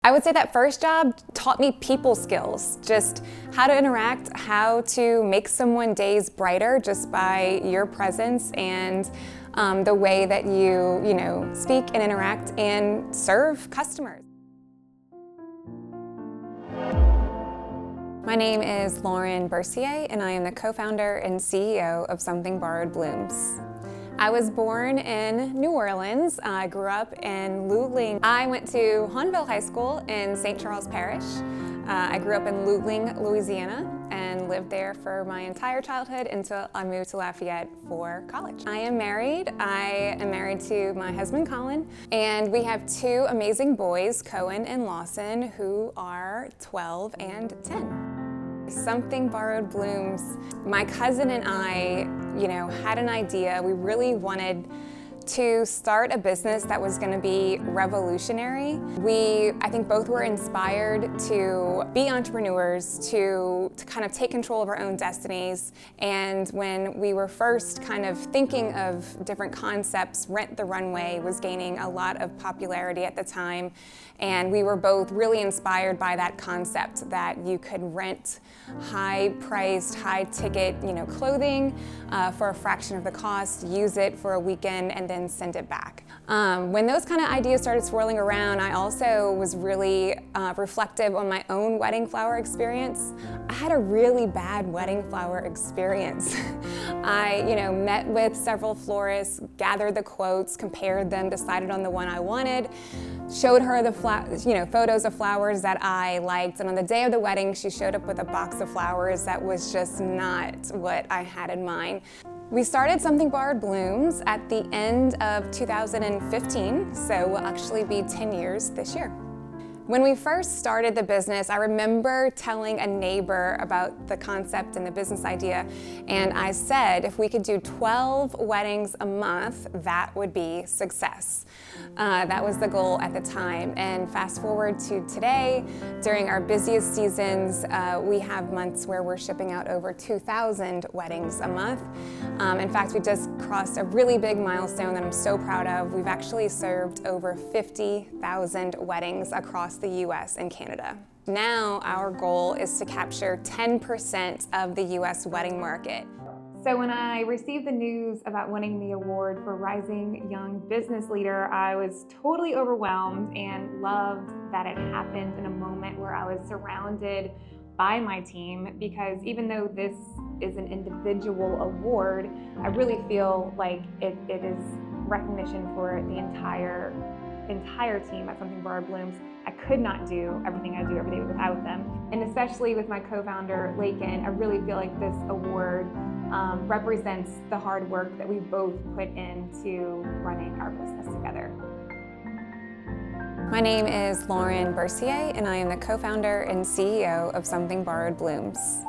I would say that first job taught me people skills, just how to interact, how to make someone's days brighter just by your presence and the way that you speak and interact and serve customers. My name is Bercier, and I am the co-founder and CEO of Something Borrowed Blooms. I was born in New Orleans. I grew up in Luling. I went to Hahnville High School in St. Charles Parish. I grew up in Luling, Louisiana, and lived there for my entire childhood until I moved to Lafayette for college. I am married. I am married to my husband, Colin, and we have two amazing boys, Cohen and Lawson, who are 12 and 10. Something Borrowed Blooms. My cousin and I, had an idea. We really wanted to start a business that was going to be revolutionary. I think both were inspired to be entrepreneurs, to kind of take control of our own destinies. And when we were first kind of thinking of different concepts, Rent the Runway was gaining a lot of popularity at the time. And we were both really inspired by that concept that you could rent high-priced, high-ticket, clothing for a fraction of the cost, use it for a weekend, and then send it back. When those kind of ideas started swirling around, I also was really reflective on my own wedding flower experience. I had a really bad wedding flower experience. I, met with several florists, gathered the quotes, compared them, decided on the one I wanted, showed her the photos of flowers that I liked, and on the day of the wedding, she showed up with a box of flowers that was just not what I had in mind. We started Something Borrowed Blooms at the end of 2015, so we'll actually be 10 years this year. When we first started the business, I remember telling a neighbor about the concept and the business idea, and I said if we could do 12 weddings a month, that would be success. That was the goal at the time, and fast forward to today, during our busiest seasons, we have months where we're shipping out over 2,000 weddings a month. In fact, we just crossed a really big milestone that I'm so proud of. We've actually served over 50,000 weddings across the US and Canada. Now our goal is to capture 10% of the US wedding market. So when I received the news about winning the award for Rising Young Business Leader, I was totally overwhelmed and loved that it happened in a moment where I was surrounded by my team, because even though this is an individual award, I really feel like it is recognition for the entire team at Something Borrowed Blooms. I could not do everything I do every day without them. And especially with my co-founder, Lakin, I really feel like this award represents the hard work that we both put into running our business together. My name is Bercier, and I am the co-founder and CEO of Something Borrowed Blooms.